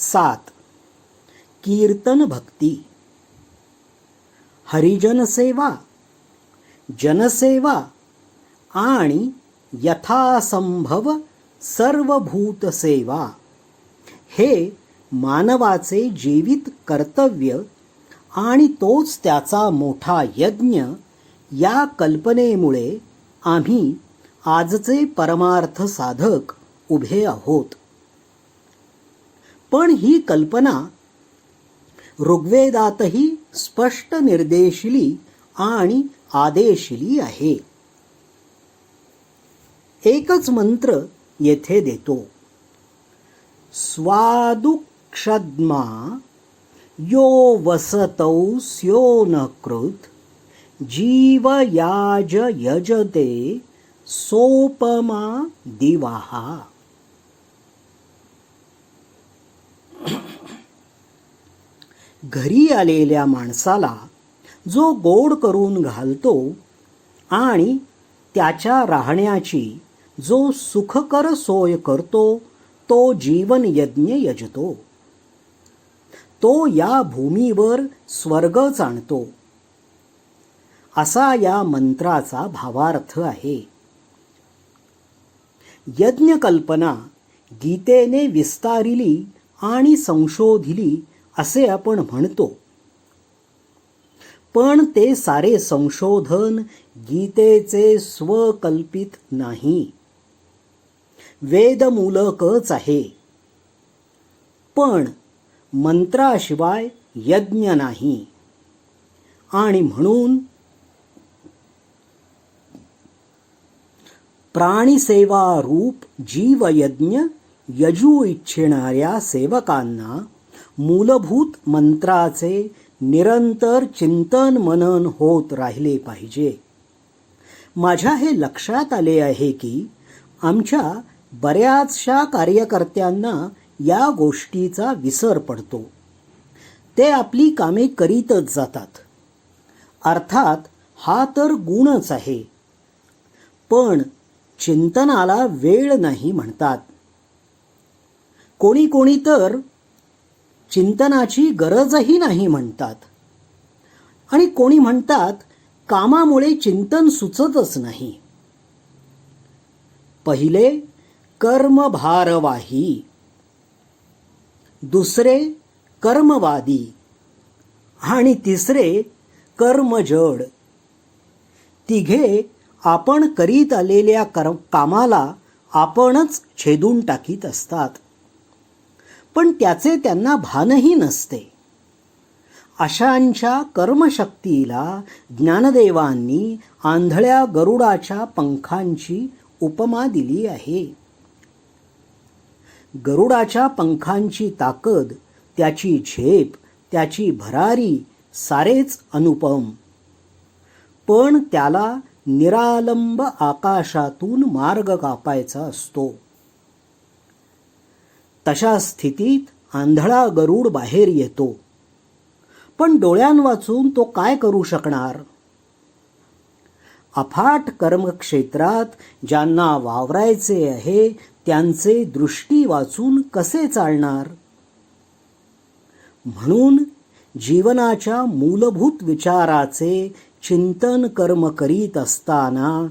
7. कीर्तन भक्ती. हरिजन सेवा, जनसेवा आणि यथासंभव सर्वभूत सेवा हे मानवाचे जीवित कर्तव्य आणि तोच त्याचा मोठा यज्ञ या कल्पनेमुळे आम्ही आजचे परमार्थ साधक उभे आहोत. पण ही कल्पना ऋग्वेदातही स्पष्ट निर्देशिली आणि आदेशिली आहे. एकच मंत्र येथे देतो. स्वादुक्षद्मा यो वसतौ स्यो न कृत जीवयाज यजते सोपमा दिवाहा. घरी आलेल्या माणसाला जो गोड करून घालतो आणि त्याच्या राहण्याची जो सुखकर सोय करतो तो जीवन यज्ञ यजतो. तो या भूमीवर स्वर्गच आणतो असा या मंत्राचा भावार्थ आहे. यज्ञ कल्पना गीतेने विस्तारिली आणि संशोधिली असे आपण म्हणतो. पण ते सारे संशोधन गीतेचे स्वकल्पित नाही, वेदमूलकच आहे. पण मंत्राशिवाय यज्ञ नाही आणि म्हणून प्राणीसेवा रूप जीवयज्ञ यजू इच्छिणाऱ्या सेवकांना मूलभूत मंत्राचे निरंतर चिंतन मनन होत राहिले पाहिजे. माझ्या हे लक्षात आले आहे की आमच्या बऱ्याचशा कार्यकर्त्यांना या गोष्टीचा विसर पडतो. ते आपली कामे करीतच जातात. अर्थात हा तर गुणच आहे, पण चिंतनाला वेळ नाही म्हणतात. कोणी कोणी तर चिंतनाची गरजही नाही म्हणतात आणि कोणी म्हणतात कामामुळे चिंतन सुचतच नाही. पहिले कर्मभारवाही, दुसरे कर्मवादी आणि तिसरे कर्मजड. तिघे आपण करीत आलेल्या कामाला आपणच छेदून टाकीत असतात, पण त्याचे त्यांना भानही नसते. अशांच्या कर्मशक्तीला ज्ञानदेवांनी आंधळ्या गरुडाच्या पंखांची उपमा दिली आहे. गरुडाच्या पंखांची ताकद, त्याची झेप, त्याची भरारी सारेच अनुपम, पण त्याला निरालंब आकाशातून मार्ग कापायचा असतो. तशा स्थितीत आंधळा गरुड बाहेर येतो, पण डोळ्यांवाचून तो काय करू शकणार? अफाट कर्मक्षेत्रात ज्यांना वावरायचे आहे त्यांचे दृष्टी वाचून कसे चालणार? म्हणून जीवनाच्या मूलभूत विचाराचे चिंतन कर्म करीत असताना,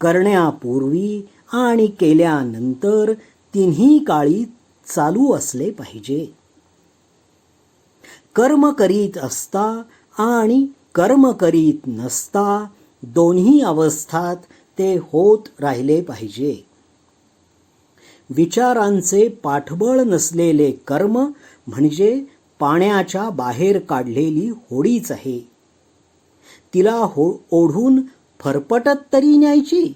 करण्यापूर्वी आणि केल्यानंतर तिन्ही काळी चालू असले पाहिजे. कर्म करीत असता आणि कर्म करीत नसता दोन्ही अवस्थात ते होत राहिले पाहिजे. विचारांचे पाठबळ नसलेले कर्म म्हणजे पाण्याच्या बाहेर काढलेली होडीच आहे. तिला ओढून फरफटत तरी न्यायची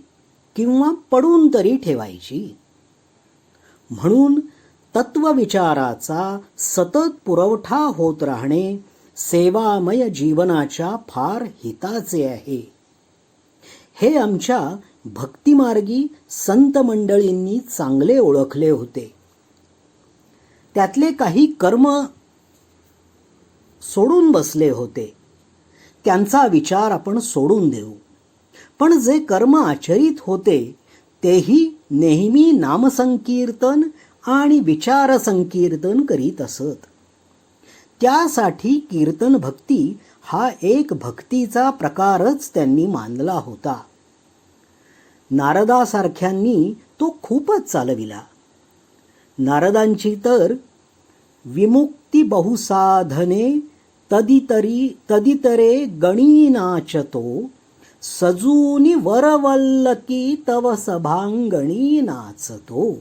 किंवा पडून तरी ठेवायची. म्हणून तत्वविचाराचा सतत पुरवठा होत राहणे सेवामय जीवनाच्या फार हिताचे आहे. हे आमच्या भक्तिमार्गी संत मंडळींनी चांगले ओळखले होते. त्यातले काही कर्म सोडून बसले होते, त्यांचा विचार आपण सोडून देऊ. पण जे कर्म आचरित होते तेही नेहमी नामसंकीर्तन आणि विचार संकीर्तन करीत असत. त्यासाठी कीर्तन भक्ती हा एक भक्तीचा प्रकारच त्यांनी मानला होता. नारदासारख्यांनी तो खूपच चालविला. नारदांची तर विमुक्ती बहुसाधने तदितरे गणीनाचतो सजूनी वरवल्लकी तव सभांगणी नाचतो,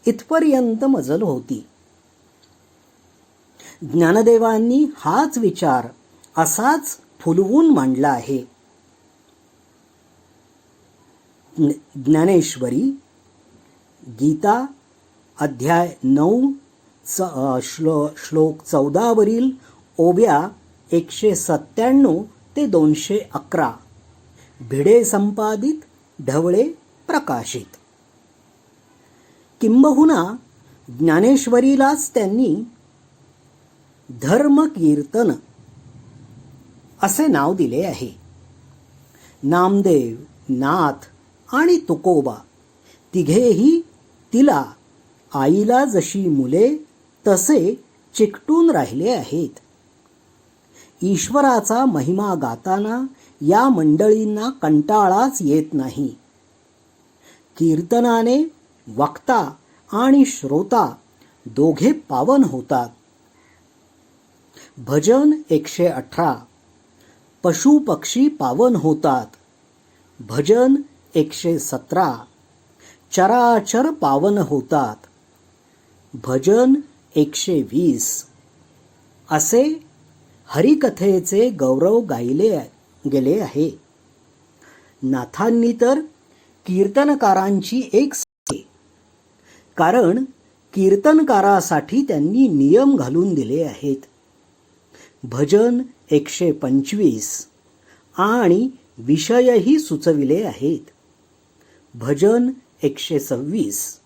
इथपर्यंत मजल होती. ज्ञानदेवांनी हाच विचार असाच फुलवून मांडला आहे. ज्ञानेश्वरी गीता अध्याय 9 श्लोक 14 वरील ओव्या 197 ते 211 भिडे संपादित, ढवळे प्रकाशित. किंबहुना ज्ञानेश्वरीलाच त्यांनी धर्म कीर्तन असे नाव दिले आहे. नामदेव, नाथ आणि तुकोबा तिघेही तिला आईला जशी मुले तसे चिकटून राहिले आहेत. ईश्वराचा महिमा गाताना या मंडळींना कंटाळाच येत नाही. कीर्तनाने वक्ता आणि श्रोता दोघे पावन होतात. भजन 118 पशु पक्षी पावन होतात. भजन 117 चराचर पावन होतात. भजन 120 असे हरिकथेचे गौरव गायले गेले आहे. नाथांनी तर कीर्तनकारांची एक आहे, कारण कीर्तनकारासाठी त्यांनी नियम घालून दिले आहेत. भजन 125 आणि विषयही सुचविले आहेत. भजन 126.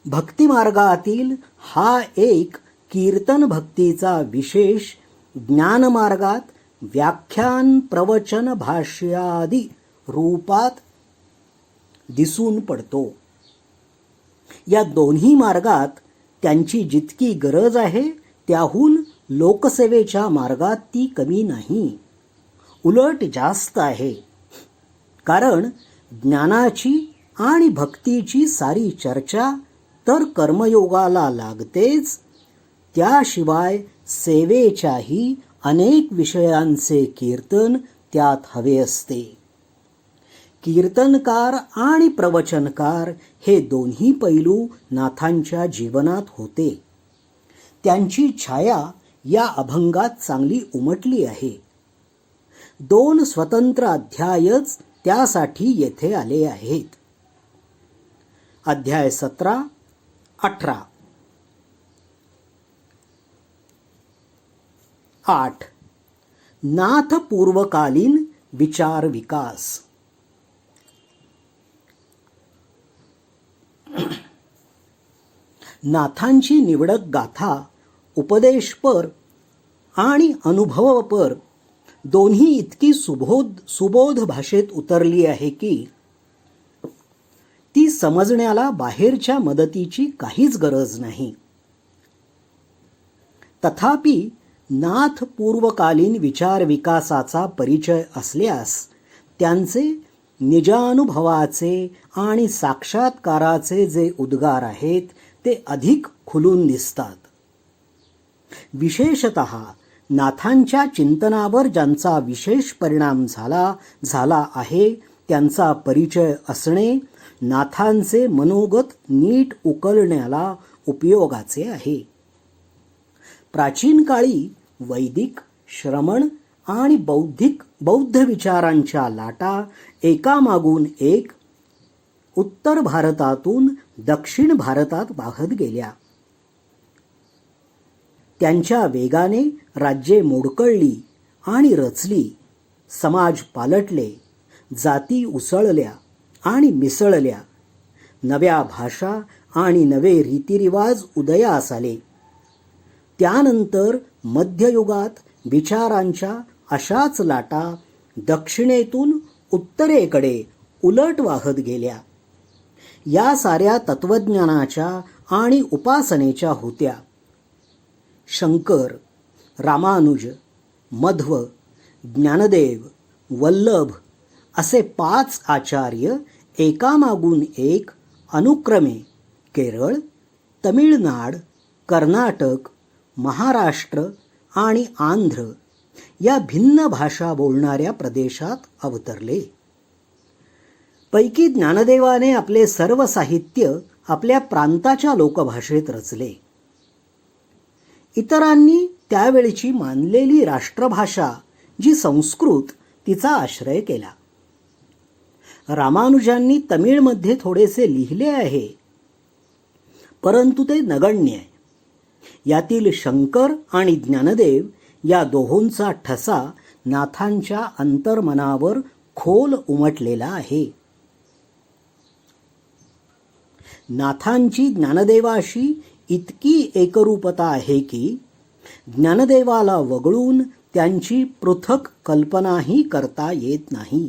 भक्तिमार्गातील हा एक कीर्तन भक्तीचा विशेष ज्ञानमार्गात व्याख्यान, प्रवचन, भाष्यादी रूपात दिसून पडतो. या दोन्ही मार्गात त्यांची जितकी गरज आहे त्याहून लोकसेवेच्या मार्गात ती कमी नाही, उलट जास्त आहे. कारण ज्ञानाची आणि भक्तीची सारी चर्चा तर कर्मयोगाला लागतेच, त्याशिवाय सेवेच्याही अनेक विषयांचे कीर्तन त्यात हवे असते. कीर्तनकार आणि प्रवचनकार हे दोन्ही पैलू नाथांच्या जीवनात होते. त्यांची छाया या अभंगात चांगली उमटली आहे. 2 स्वतंत्र अध्यायच त्यासाठी येथे आले आहेत. अध्याय 17, 18. 8. नाथ पूर्वकालीन विचार विकास. नाथांची निवडक गाथा उपदेशपर आणि अनुभवपर दोन्ही इतकी सुबोध भाषेत उतरली आहे की ती समजण्याला बाहेरच्या मदतीची काहीच गरज नाही. तथापि नाथ पूर्वकालीन विचार विकासाचा परिचय असल्यास त्यांचे निजानुभवाचे आणि साक्षात्काराचे जे उद्गार आहेत ते अधिक खुलून दिसतात. विशेषतः नाथांच्या चिंतनावर ज्यांचा विशेष परिणाम झाला आहे त्यांचा परिचय असणे नाथांचे मनोगत नीट उकलण्याला उपयोगाचे आहे. प्राचीन काळी वैदिक, श्रमण आणि बौद्ध विचारांच्या लाटा एकामागून एक उत्तर भारतातून दक्षिण भारतात वाहत गेल्या. त्यांच्या वेगाने राज्ये मोडकळली आणि रचली, समाज पालटले, जाती उसळल्या आणि मिसळल्या, नव्या भाषा आणि नवे रीतिरिवाज उदयास आले. त्यानंतर मध्ययुगात विचारांच्या अशाच लाटा दक्षिणेतून उत्तरेकडे उलट वाहत गेल्या. या साऱ्या तत्वज्ञानाच्या आणि उपासनेच्या होत्या. शंकर, रामानुज, मध्व, ज्ञानदेव, वल्लभ असे 5 आचार्य एकामागून एक अनुक्रमे केरळ, तमिळनाड, कर्नाटक, महाराष्ट्र आणि आंध्र या भिन्न भाषा बोलणाऱ्या प्रदेशात अवतरले. पैकी ज्ञानदेवाने आपले सर्व साहित्य आपल्या प्रांताच्या लोकभाषेत रचले. इतरांनी त्यावेळची मानलेली राष्ट्रभाषा जी संस्कृत तिचा आश्रय केला. रामानुजांनी तमिळमध्ये थोडेसे लिहिले आहे, परंतु ते नगण्य आहे. यातील शंकर आणि ज्ञानदेव या दोहोंचा ठसा नाथांच्या अंतर्मनावर खोल उमटलेला आहे. नाथांची ज्ञानदेवाशी इतकी एकरूपता आहे की ज्ञानदेवाला वगळून त्यांची पृथक कल्पनाही करता येत नाही.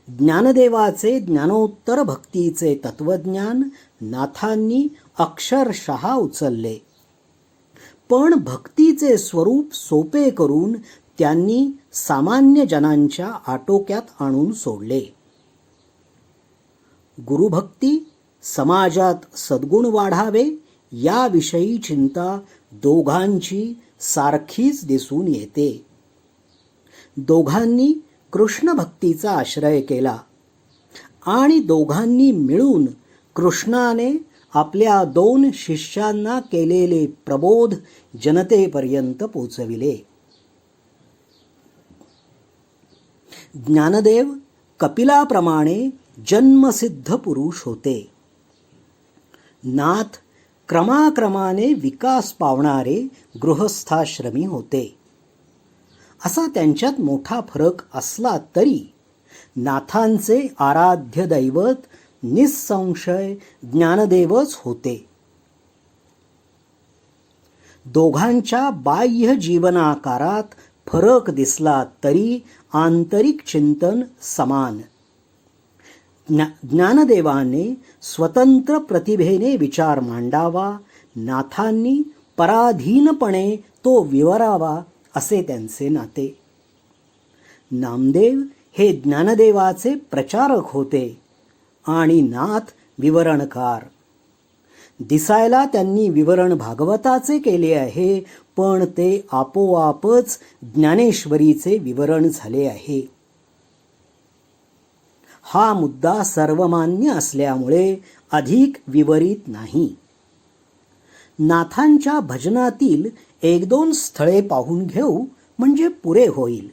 ज्ञानदेवाचे ज्ञानोत्तर भक्तीचे तत्वज्ञान नाथांनी अक्षरशः उचलले, पण भक्तीचे स्वरूप सोपे करून त्यांनी सामान्य जनांच्या आटोक्यात आणून सोडले. गुरुभक्ती, समाजात सद्गुण वाढावे याविषयी चिंता दोघांची सारखीच दिसून येते. दोघांनी कृष्ण भक्तीचा आश्रय केला आणि दोघांनी मिळून कृष्णाने आपल्या 2 शिष्यांना केलेले प्रबोध जनतेपर्यंत पोचविले. ज्ञानदेव कपिलाप्रमाणे जन्मसिद्ध पुरुष होते. नाथ क्रमाक्रमाने विकास पावणारे गृहस्थाश्रमी होते. असा त्यांच्यात मोठा फरक असला तरी नाथांचे आराध्य दैवत निःसंशय ज्ञानदेवच होते. दोघांच्या बाह्य जीवनाकारात फरक दिसला तरी आंतरिक चिंतन समान. ज्ञानदेवाने स्वतंत्र प्रतिभेने विचार मांडावा, नाथांनी पराधीनपणे तो विवरावा असे त्यांचे नाते. नामदेव हे ज्ञानदेवाचे प्रचारक होते आणि नाथ विवरणकार. दिसायला त्यांनी विवरण भागवताचे केले आहे, पण ते आपोआपच ज्ञानेश्वरीचे विवरण झाले आहे. हा मुद्दा सर्वमान्य असल्यामुळे अधिक विवरित नाही. नाथांच्या भजनातील 1-2 स्थळे पाहून घेऊ म्हणजे पुरे होईल.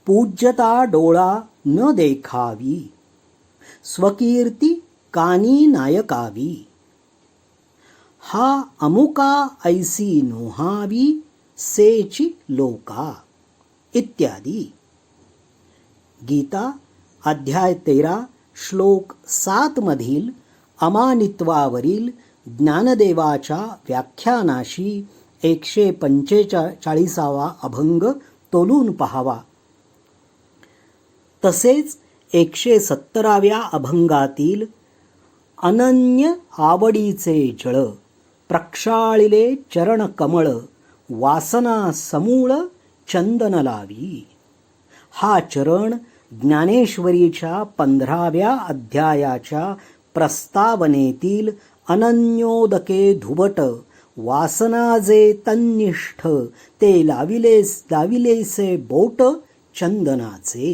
पूज्यता डोळा न देखावी, स्वकीर्ती कानी नायकावी. हा अमुका ऐसी नोहावी, सेची लोका इत्यादी. गीता अध्याय 13 श्लोक 7 मधील अमानित्वावरील ज्ञानदेवाच्या व्याख्यानाशी 145वा अभंग तोलून पहावा. तसेच 170व्या अभंगातील अनन्य आवडीचे जळ, प्रक्षाळिले चरण कमळ, वासना समूळ चंदन लावी. हा चरण ज्ञानेश्वरीच्या 15व्या अध्यायाच्या प्रस्तावनेतील अनन्योदके धुबट, वासना जे तन्निष्ठ, ते लाविलेसे बोट चंदनाचे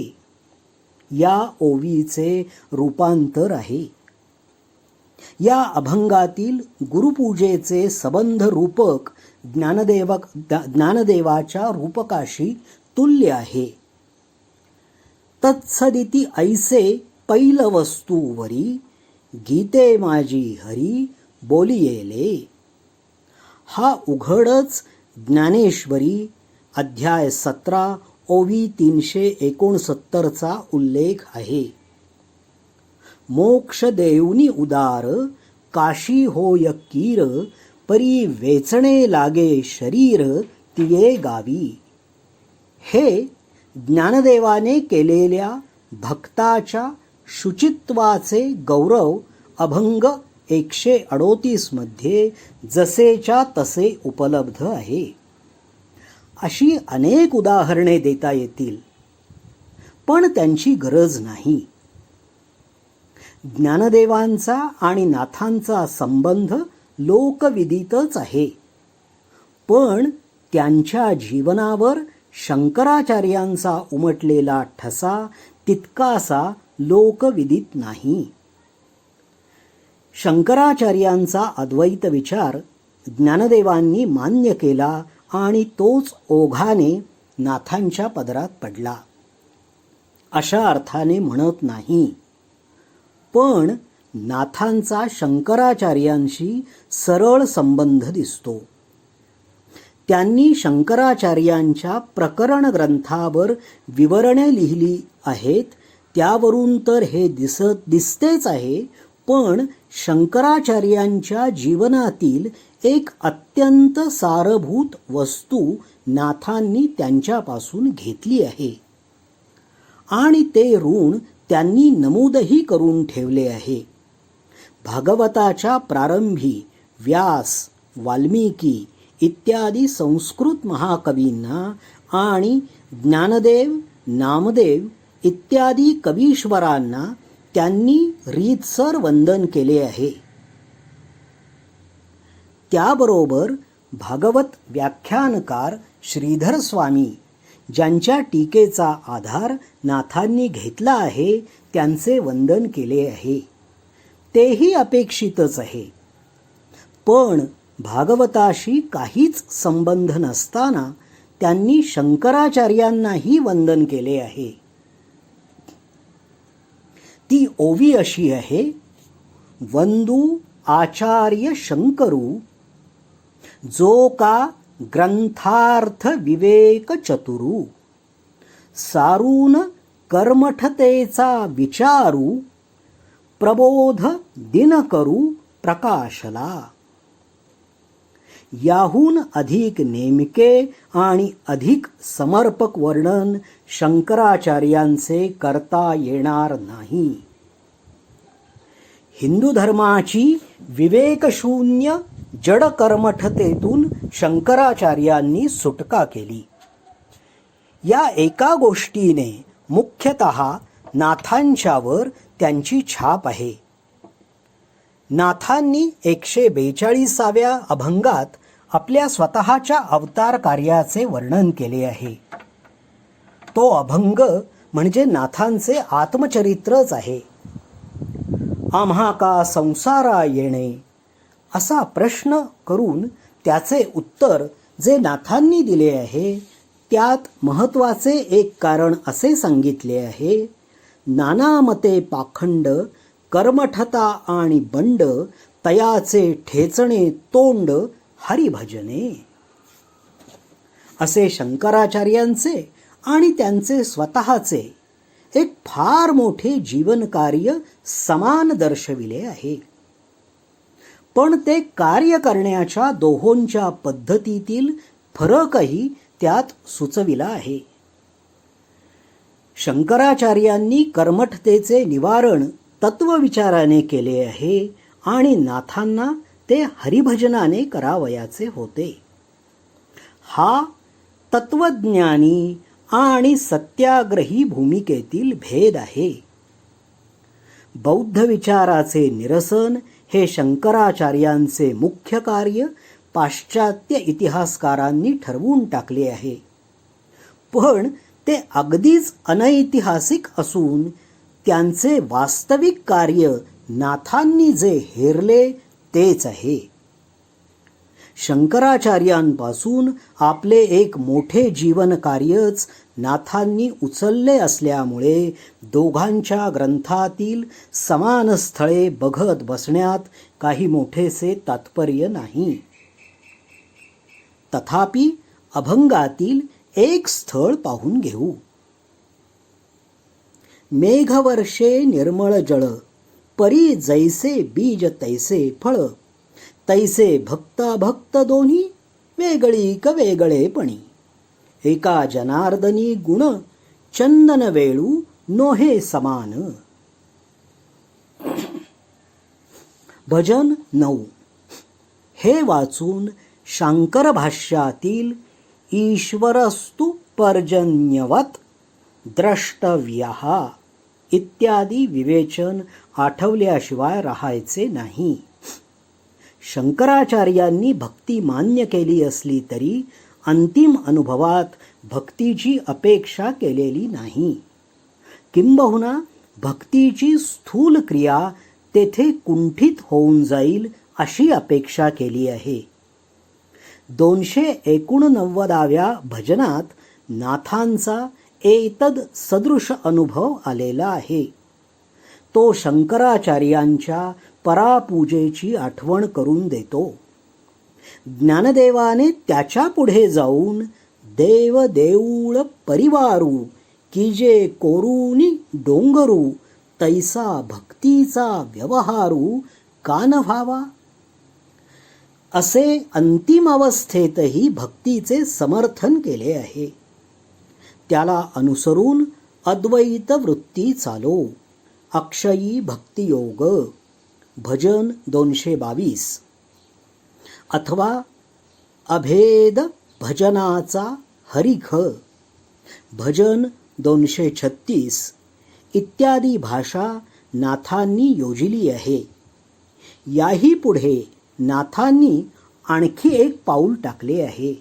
या ओवीचे रूपांतर आहे. या अभंगातील गुरुपूजेचे संबंध रूपक ज्ञानदेवाच्या रूपकाशी तुल्य आहे. तत्सदिती ऐसे पैल वस्तूवरी, गीते माझी हरी बोलियेले. हा उघडच ज्ञानेश्वरी अध्याय 17 ओवी 369चा उल्लेख आहे. मोक्ष देऊनी उदार, काशी होय कीर, परी वेचणे लागे शरीर तिये गावी. हे ज्ञानदेवाने केलेल्या भक्ताच्या शुचित्वाचे गौरव अभंग 138 मध्ये जसेच्या तसे उपलब्ध आहे. अशी अनेक उदाहरणे देता येतील, पण त्यांची गरज नाही. ज्ञानदेवांचा आणि नाथांचा संबंध लोकविदितच आहे, पण त्यांच्या जीवनावर शंकराचार्यांचा उमटलेला ठसा तितकासा लोकविदित नाही. शंकराचार्यांचा अद्वैत विचार ज्ञानदेवांनी मान्य केला आणि तोच ओघाने नाथांच्या पदरात पडला अशा अर्थाने म्हणत नाही, पण नाथांचा शंकराचार्यांशी सरळ संबंध दिसतो. त्यांनी शंकराचार्यांच्या प्रकरण ग्रंथावर विवरणे लिहिली आहेत, त्यावरून तर हे दिसतेच आहे, पण शंकराचार्यांच्या जीवनातील एक अत्यंत सारभूत वस्तू नाथांनी त्यांच्यापासून घेतली आहे आणि ते ऋण त्यांनी नमूदही करून ठेवले आहे. भागवताच्या प्रारंभी व्यास, वाल्मिकी इत्यादी संस्कृत महाकवींना आणि ज्ञानदेव, नामदेव इत्यादी कवीश्वरांना त्यांनी रीतसर वंदन केले आहे. त्याबरोबर भागवत व्याख्यानकार श्रीधर स्वामी, ज्यांच्या टीकेचा आधार नाथांनी घेतला आहे, त्यांचे वंदन केले आहे. तेही अपेक्षितच आहे, पण भागवताशी काहीच संबंध नसताना त्यांनी शंकराचार्यांनाही वंदन केले आहे. ती ओवी अशी आहे, वंदू आचार्य शंकरू, जो का ग्रंथार्थ विवेक चतुरू, सारून कर्मठतेचा विचारू, प्रबोध दिन करू प्रकाशला. याहून अधिक नेमके आणि अधिक समर्पक वर्णन शंकराचार्यांचे करता येणार नाही. हिंदू धर्माची विवेकशून्य जड कर्मठतेतून शंकराचार्यांनी सुटका केली. या एका गोष्टीने मुख्यतः नाथांच्यावर त्यांची छाप आहे. नाथांनी 142व्या अभंगात आपल्या स्वतःच्या अवतार कार्याचे वर्णन केले आहे. तो अभंग म्हणजे नाथांचे आत्मचरित्रच आहे. आम्हा का संसारा येणे असा प्रश्न करून त्याचे उत्तर जे नाथांनी दिले आहे, त्यात महत्त्वाचे एक कारण असे सांगितले आहे, नानामते पाखंड कर्मठता आणि बंड, तयाचे ठेचणे तोंड हरिभजने. असे शंकराचार्यांचे आणि त्यांचे स्वतःचे एक फार मोठे जीवनकार्य समान दर्शविले आहे. पण ते कार्य करण्याच्या दोहोंच्या पद्धतीतील फरकही त्यात सुचविला आहे. शंकराचार्यांनी कर्मठतेचे निवारण तत्वविचाराने केले आहे आणि नाथांना ते हरिभजनाने करावयाचे होते. हा तत्वज्ञानी आणि सत्याग्रही भूमिकेतील भेद आहे. बौद्ध विचाराचे निरसन हे शंकराचार्यांचे मुख्य कार्य पाश्चात्य इतिहासकारांनी ठरवून टाकले आहे, पण ते अगदीच अनैतिहासिक असून त्यांचे वास्तविक कार्य नाथांनी जे हेरले तेच आहे. शंकराचार्यांपासून आपले एक मोठे जीवन कार्यच नाथांनी उचलले असल्यामुळे दोघांच्या ग्रंथातील समान स्थळे बघत बसण्यात काही मोठेसे तात्पर्य नाही. तथापि अभंगातील एक स्थळ पाहून घेऊ. मेघवर्षे निर्मळ जळ, परी जैसे बीज तैसे फळ, तैसे भक्ता भक्त दोन्ही, वेगळी क वेगळेपणी. एका जनार्दनी गुण, चंदन वेळू नोहे समान. भजन 9. हे वाचून शांकर भाष्यातील ईश्वरस्तु पर्जन्यवत द्रष्टव्यः इत्यादी विवेचन आठवल्याशिवाय राहायचे नाही. शंकराचार्यांनी भक्ती मान्य केली असली तरी अंतिम अनुभवात भक्तीची अपेक्षा केलेली नाही. किंबहुना भक्तीची स्थूल क्रिया तेथे कुंठित होऊन जाईल अशी अपेक्षा केली आहे. 289व्या भजनात नाथांचा एतद सदृश अनुभव आलेला आहे. तो शंकराचार्यांच्या परापूजेची आठवण करून देतो. ज्ञानदेवाने त्याच्या पुढे जाऊन देव देऊळ परिवारू की जे कोरुनी डोंगरू तैसा भक्तीचा व्यवहारू कान व्हावा असे अंतिम अवस्थेतही भक्तीचे समर्थन केले आहे. त्याला अनुसरून अद्वैत वृत्ती चालो. अक्षयी भक्तियोग भजन 222 अथवा अभेद भजनाचा हरिख भजन 236 इत्यादी भाषा नाथांनी योजिली आहे. याही पुढे नाथांनी आणखी एक पाऊल टाकले आहे.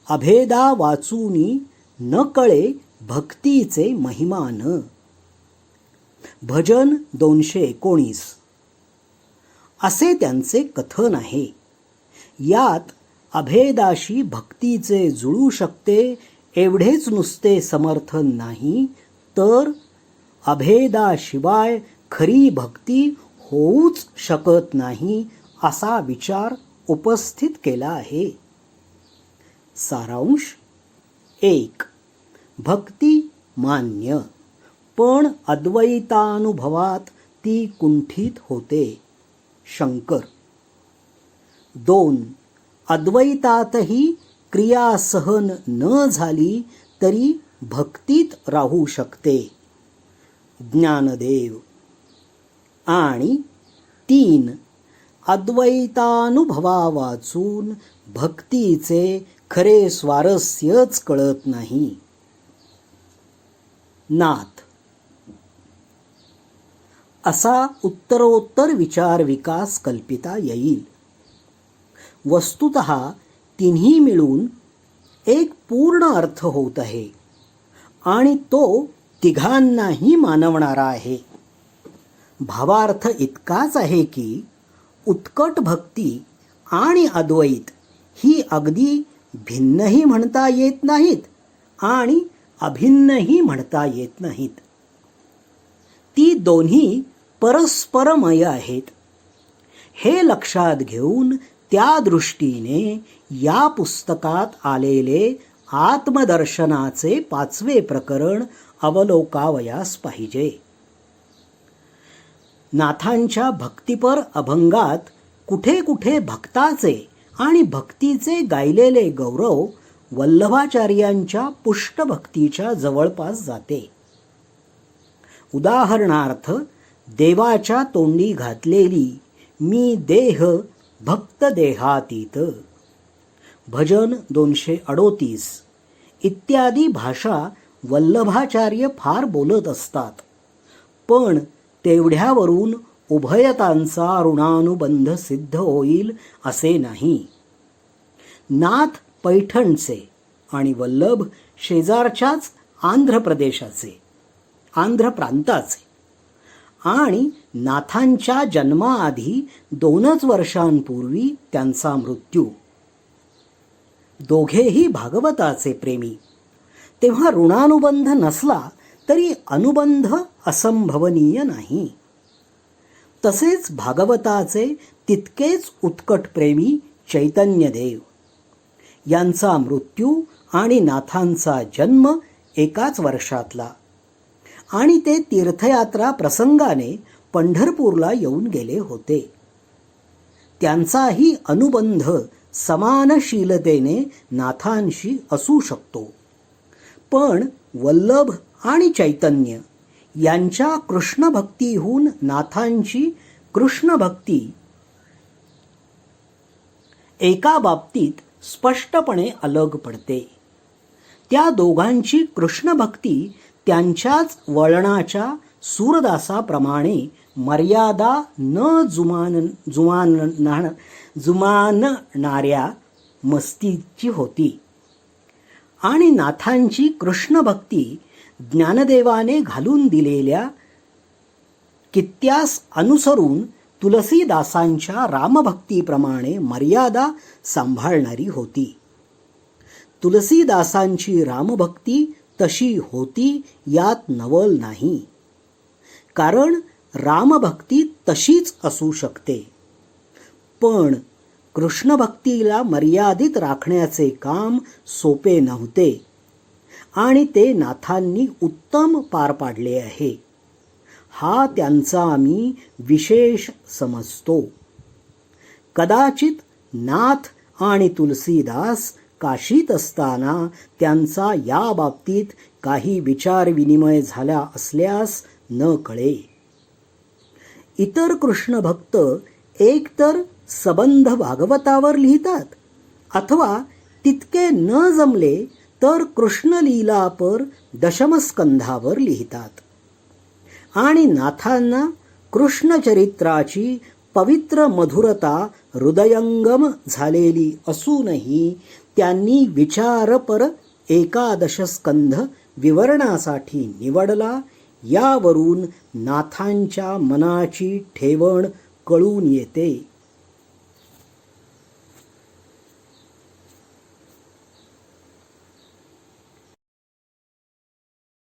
अभेदा वाचूनी न कळे भक्तीचे महिमान भजन 219 असे त्यांचे कथन आहे. यात अभेदाशी भक्तीचे जुळू शकते एवढेच नुसते समर्थन नाही, तर अभेदाशिवाय खरी भक्ती होऊच शकत नाही असा विचार उपस्थित केला आहे. सारांश 1. भक्ती मान्य, पण अद्वैतानुभवात ती कुंठित होते. शंकर. 2. अद्वैतातही क्रिया सहन न झाली तरी भक्तीत राहू शकते. ज्ञानदेव. आणि 3. अद्वैतानुभवा वाचून भक्तीचे खरे स्वारस्यच कळत नाही. नाथ. असा उत्तरोत्तर विचार विकास कल्पिता येईल. वस्तुतः तिन्ही मिळून एक पूर्ण अर्थ होत आहे आणि तो तिघांनाही मानवणारा आहे. भावार्थ इतकाच आहे की उत्कट भक्ती आणि अद्वैत ही अगदी भिन्नही म्हणता येत नाहीत आणि अभिन्नही म्हणता येत नाहीत. ती दोन्ही परस्परमय आहेत. हे लक्षात घेऊन त्या दृष्टीने या पुस्तकात आलेले आत्मदर्शनाचे 5वे प्रकरण अवलोकावयास पाहिजे. नाथांच्या भक्तिपर अभंगात कुठे कुठे भक्ताचे आणि भक्तीचे गायलेले गौरव वल्लभाचार्यांच्या पुष्टभक्तीच्या जवळपास जाते. उदाहरणार्थ देवाच्या तोंडी घातलेली मी देह भक्त देहातीत भजन 238 इत्यादी भाषा वल्लभाचार्य फार बोलत असतात, पण तेवढ्यावरून उभयतांचा ऋणानुबंध सिद्ध होईल असे नाही. नाथ पैठणचे आणि वल्लभ शेजारच्याच आंध्र प्रदेशाचे, आंध्र प्रांताचे आणि नाथांच्या जन्माआधी 2च वर्षांपूर्वी त्यांचा मृत्यू. दोघेही भागवताचे प्रेमी. तेव्हा ऋणानुबंध नसला तरी अनुबंध असंभवनीय नाही. तसेच भागवताचे तितकेच उत्कट प्रेमी चैतन्यदेव. यांचा मृत्यू आणि नाथांचा जन्म एकाच वर्षातला आणि ते तीर्थयात्रा प्रसंगाने पंढरपूरला येऊन गेले होते. त्यांचाही अनुबंध समानशीलतेने नाथांशी असू शकतो, पण वल्लभ आणि चैतन्य यांच्या कृष्ण भक्तीहून नाथांची कृष्ण भक्ती एका बाबतीत स्पष्टपणे अलग पडते. त्या दोघांची कृष्ण भक्ती त्यांच्याच वळणाच्या सूरदासाप्रमाणे मर्यादा न जुमानणाऱ्या मस्तीची होती आणि नाथांची कृष्ण भक्ती ज्ञानदेवाने घालून दिलेल्या कित्यास अनुसरून तुलसीदासांच्या रामभक्तीप्रमाणे मर्यादा सांभाळणारी होती. तुलसीदासांची रामभक्ती तशी होती यात नवल नाही, कारण रामभक्ती तशीच असू शकते. पण कृष्णभक्तीला मर्यादित राखण्याचे काम सोपे नव्हते आणि ते नाथांनी उत्तम पार पाडले आहे. हा त्यांचा आम्ही विशेष समजतो. कदाचित नाथ आणि तुलसीदास काशीत असताना त्यांचा या बाबतीत काही विचारविनिमय झाला असल्यास न कळे. इतर कृष्ण भक्त एकतर सबंध भागवतावर लिहितात अथवा तितके न जमले तर कृष्णलीलापर दशमस्कंधावर लिहितात आणि नाथांना कृष्णचरित्राची पवित्र मधुरता हृदयंगम झालेली असूनही त्यांनी विचारपर एकादश स्कंध विवरणासाठी निवडला. यावरून नाथांच्या मनाची ठेवण कळून येते.